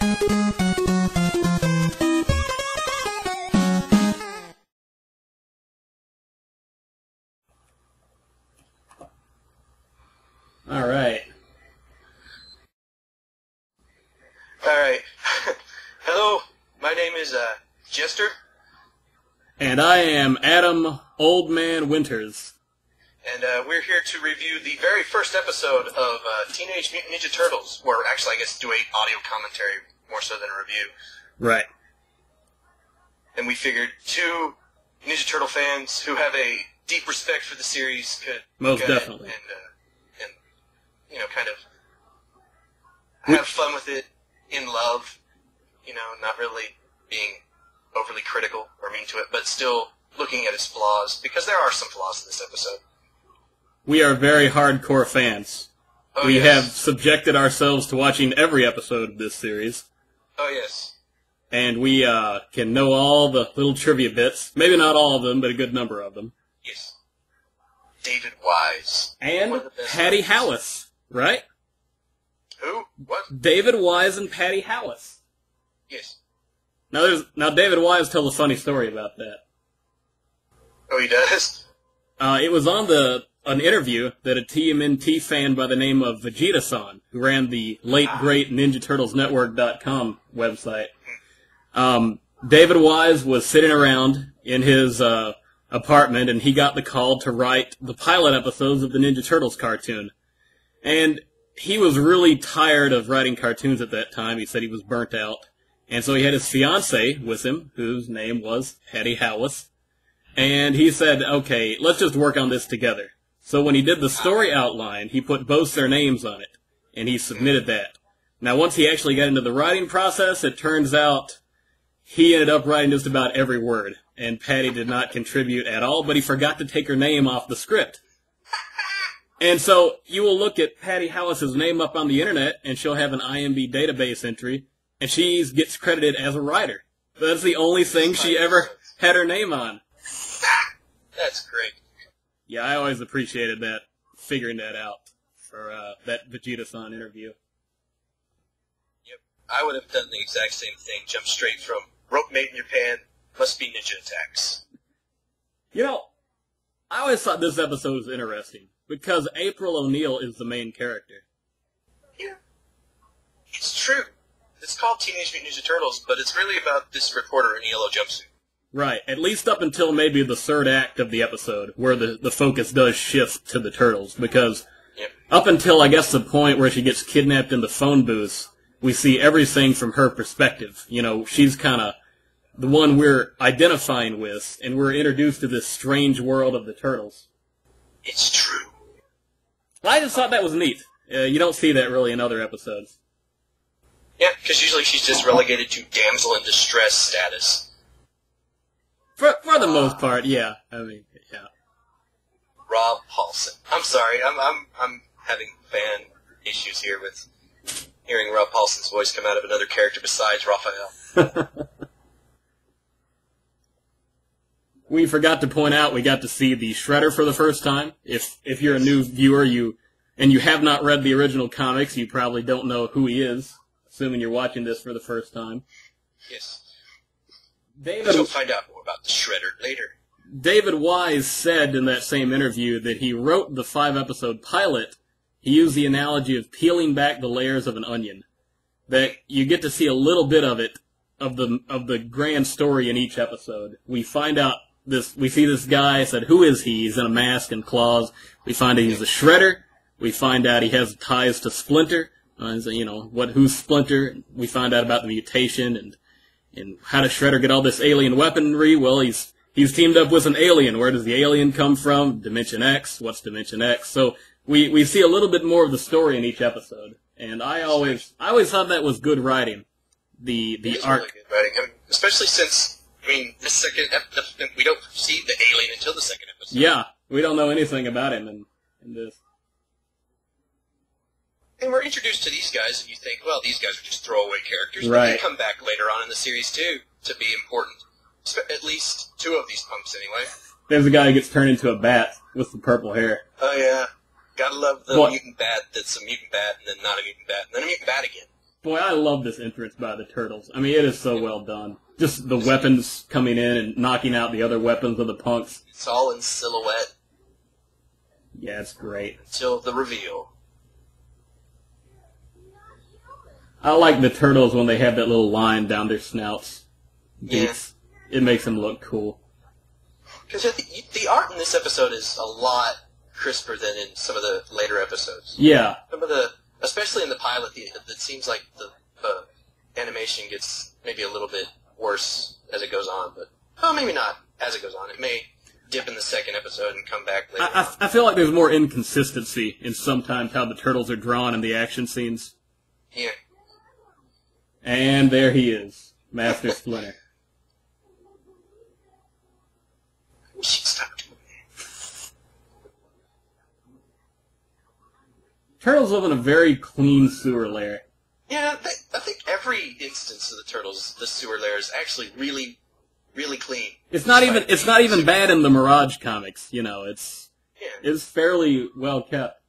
All right. Hello, my name is Jester. And I am Adam Old Man Winters. And we're here to review the very first episode of Teenage Mutant Ninja Turtles, or actually I guess do a audio commentary more so than a review. Right. And we figured two Ninja Turtle fans who have a deep respect for the series could Most go definitely. and kind of have fun with it in love, not really being overly critical or mean to it, but still looking at its flaws, because there are some flaws in this episode. We are very hardcore fans. Oh, we yes. have subjected ourselves to watching every episode of this series. Oh, yes. And we can know all the little trivia bits. Maybe not all of them, but a good number of them. Yes. David Wise. And One of the best Patty writers. Howis, right? Who? What? David Wise and Patty Howis. Yes. Now David Wise tells a funny story about that. Oh, he does? It was on an interview that a TMNT fan by the name of Vegeta-san, who ran the late great NinjaTurtlesNetwork.com website. David Wise was sitting around in his apartment, and he got the call to write the pilot episodes of the Ninja Turtles cartoon. And he was really tired of writing cartoons at that time. He said he was burnt out. And so he had his fiancée with him, whose name was Patty Howis. And he said, okay, let's just work on this together. So when he did the story outline, he put both their names on it, and he submitted that. Now, once he actually got into the writing process, it turns out he ended up writing just about every word, and Patty did not contribute at all, but he forgot to take her name off the script. And so you will look at Patty Howis's name up on the internet, and she'll have an IMDb database entry, and she gets credited as a writer. That's the only thing she ever had her name on. That's great. Yeah, I always appreciated that, figuring that out for that Vegeta-san interview. Yep. I would have done the exact same thing. Jump straight from rope made in your pan, must be ninja attacks. I always thought this episode was interesting, because April O'Neil is the main character. Yeah. It's true. It's called Teenage Mutant Ninja Turtles, but it's really about this reporter in a yellow jumpsuit. Right, at least up until maybe the third act of the episode, where the focus does shift to the Turtles, because up until, I guess, the point where she gets kidnapped in the phone booth, we see everything from her perspective. She's kind of the one we're identifying with, and we're introduced to this strange world of the Turtles. It's true. I just thought that was neat. You don't see that really in other episodes. Yeah, because usually she's just relegated to damsel in distress status. For the most part, yeah. I mean, yeah. Rob Paulson. I'm sorry, I'm having fan issues here with hearing Rob Paulson's voice come out of another character besides Raphael. We forgot to point out we got to see the Shredder for the first time. If you're a new viewer, and you have not read the original comics, you probably don't know who he is, assuming you're watching this for the first time. Yes. You'll find out more about the Shredder later. David Wise said in that same interview that he wrote the 5-episode pilot. He used the analogy of peeling back the layers of an onion. That you get to see a little bit of it, of the grand story in each episode. We find out we see this guy, said, who is he? He's in a mask and claws. We find out he's a Shredder. We find out he has ties to Splinter. Who's Splinter? We find out about the mutation and how does Shredder get all this alien weaponry? Well, he's teamed up with an alien. Where does the alien come from? Dimension X. What's Dimension X? So we see a little bit more of the story in each episode. And I always thought that was good writing. The arc. Really good writing. Especially since, this second episode, we don't see the alien until the second episode. Yeah, we don't know anything about him in this. And we're introduced to these guys, and you think, well, these guys are just throwaway characters. Right. But they come back later on in the series, too, to be important. At least two of these punks, anyway. There's a guy who gets turned into a bat with the purple hair. Oh, yeah. Gotta love the mutant bat that's a mutant bat, and then not a mutant bat, and then a mutant bat again. Boy, I love this entrance by the Turtles. I mean, it is so well done. Just the weapons coming in and knocking out the other weapons of the punks. It's all in silhouette. Yeah, it's great. Until the reveal. I like the Turtles when they have that little line down their snouts. Yeah. It makes them look cool. Because the art in this episode is a lot crisper than in some of the later episodes. Yeah. Especially in the pilot, it seems like the animation gets maybe a little bit worse as it goes on, but well, maybe not as it goes on. It may dip in the second episode and come back later. I feel like there's more inconsistency in sometimes how the Turtles are drawn in the action scenes. Yeah. And there he is, Master Splinter. Stop doing that. Turtles live in a very clean sewer lair. Yeah, I think every instance of the Turtles, the sewer lair is actually really, really clean. It's not even bad in the Mirage comics. You know, it's fairly well kept.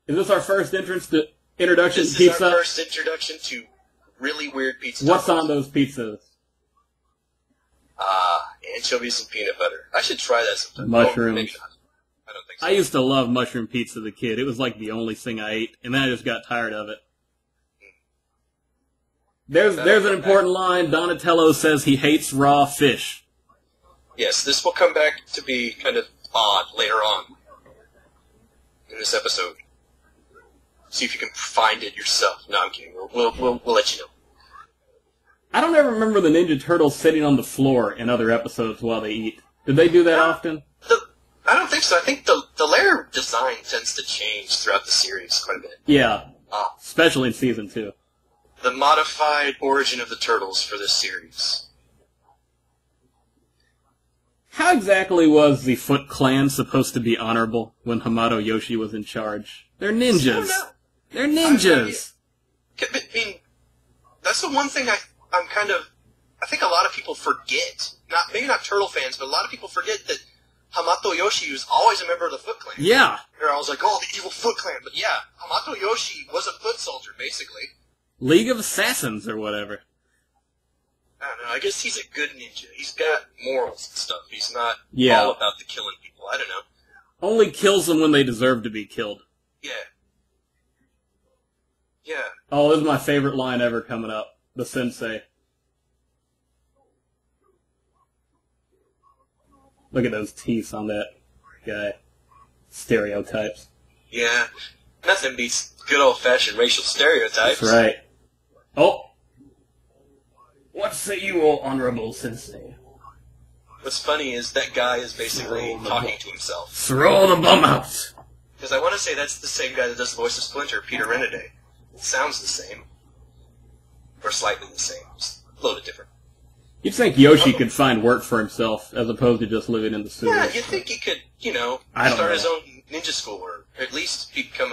Is this our first introduction to pizza? This is our first introduction to really weird pizza. What's on those pizzas? Anchovies and peanut butter. I should try that sometime. Mushrooms. Maybe not. I don't think so. I used to love mushroom pizza as a kid. It was like the only thing I ate, and then I just got tired of it. There's an important line. Donatello says he hates raw fish. Yes, this will come back to be kind of odd later on in this episode. See if you can find it yourself. No, I'm kidding. We'll let you know. I don't ever remember the Ninja Turtles sitting on the floor in other episodes while they eat. Did they do that often? I don't think so. I think the lair design tends to change throughout the series quite a bit. Yeah, especially in Season 2. The modified origin of the Turtles for this series. How exactly was the Foot Clan supposed to be honorable when Hamato Yoshi was in charge? They're ninjas. They're ninjas. I mean, that's the one thing I think a lot of people forget. Maybe not Turtle fans, but a lot of people forget that Hamato Yoshi was always a member of the Foot Clan. Yeah. They're always like, oh, the evil Foot Clan. But yeah, Hamato Yoshi was a foot soldier, basically. League of Assassins or whatever. I don't know. I guess he's a good ninja. He's got morals and stuff. He's not all about the killing people. I don't know. Only kills them when they deserve to be killed. Yeah. Yeah. Oh, this is my favorite line ever coming up. The sensei. Look at those teeth on that guy. Stereotypes. Yeah. Nothing beats good old-fashioned racial stereotypes. That's right. Oh! What say you, O honorable sensei? What's funny is that guy is basically talking to himself. Throw the bum out! Because I want to say that's the same guy that does the voice of Splinter, Peter Renaday. It sounds the same. Or slightly the same. Just a little bit different. You'd think Yoshi could find work for himself as opposed to just living in the sewers. Yeah, you'd think he could, start his own ninja school or at least become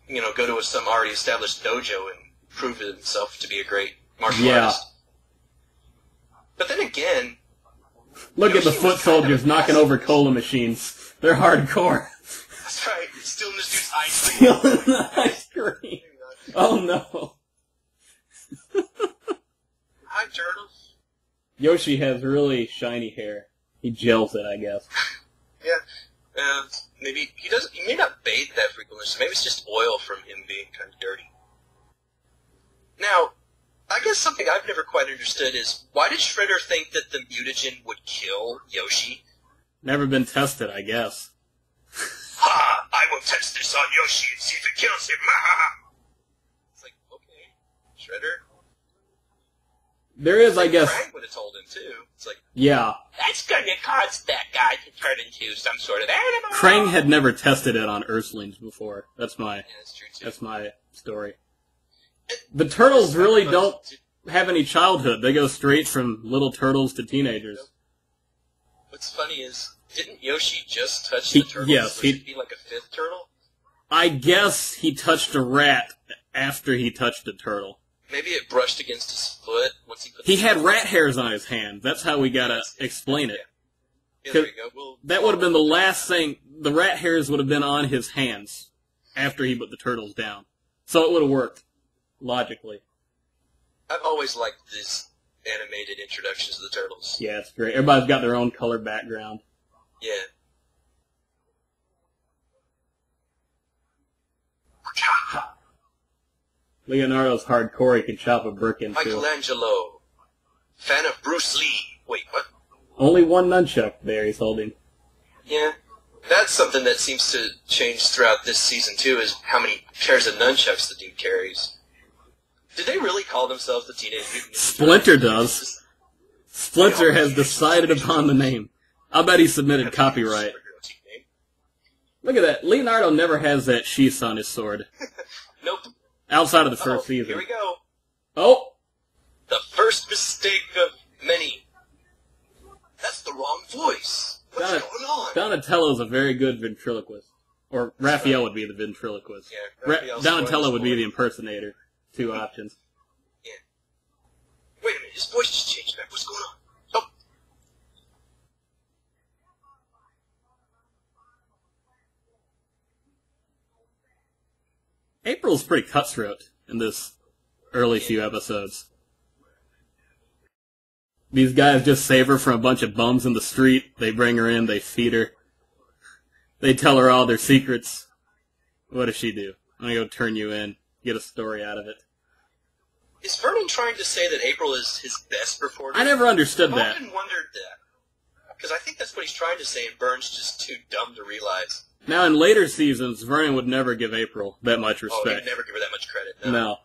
go to some already established dojo and prove himself to be a great martial artist. But then again... Look at the foot soldiers knocking over cola machines. They're hardcore. That's right. Stealing this dude's ice cream. Stealing the ice cream. Oh, no. Hi, Turtles. Yoshi has really shiny hair. He gels it, I guess. Yeah. Maybe he may not bathe that frequently, so maybe it's just oil from him being kind of dirty. Now, I guess something I've never quite understood is, why did Shredder think that the mutagen would kill Yoshi? Never been tested, I guess. Ha! I will test this on Yoshi and see if it kills him. It's like, okay, Shredder. There is, I guess... Frank would have told him, too. It's like... Yeah. That's gonna cause that guy to turn into some sort of animal. Krang had never tested it on Earthlings before. That's my story. The Turtles really don't have any childhood. They go straight from little turtles to teenagers. What's funny is, didn't Yoshi just touch the turtles? Yes. Was he like a fifth turtle? I guess he touched a rat after he touched a turtle. Maybe it brushed against his foot once he put He had rat hairs on his hand. That's how we gotta explain it. Yeah, there you go. That would have been the last thing. The rat hairs would have been on his hands after he put the turtles down. So it would have worked. logically. I've always liked these animated introductions of the Turtles. Yeah, it's great. Everybody's got their own color background. Yeah. Leonardo's hardcore. He can chop a brick in two. Michelangelo. Fan of Bruce Lee. Wait, what? Only one nunchuck there he's holding. Yeah. That's something that seems to change throughout this season, too, is how many pairs of nunchucks the dude carries. Did they really call themselves the Teenage Mutant Ninja Splinter Turtles? does. Splinter has decided upon the name. I bet he submitted copyright. Look at that. Leonardo never has that sheath on his sword. Nope. Outside of the first season. Here we go. Oh! The first mistake of many. That's the wrong voice. What's going on? Donatello's a very good ventriloquist. Or Raphael would be the ventriloquist. Yeah, Raphael's Donatello would be the impersonator. Two options. Yeah. Wait a minute, his voice just changed back. What's going on? Oh. April's pretty cutthroat in this early few episodes. These guys just save her from a bunch of bums in the street. They bring her in, they feed her. They tell her all their secrets. What does she do? I'm gonna go turn you in, get a story out of it. Is Vernon trying to say that April is his best reporter? I never understood I've that. often wondered that. Because I think that's what he's trying to say, and Burns just too dumb to realize. Now, in later seasons, Vernon would never give April that much respect. Oh, he'd never give her that much credit. No.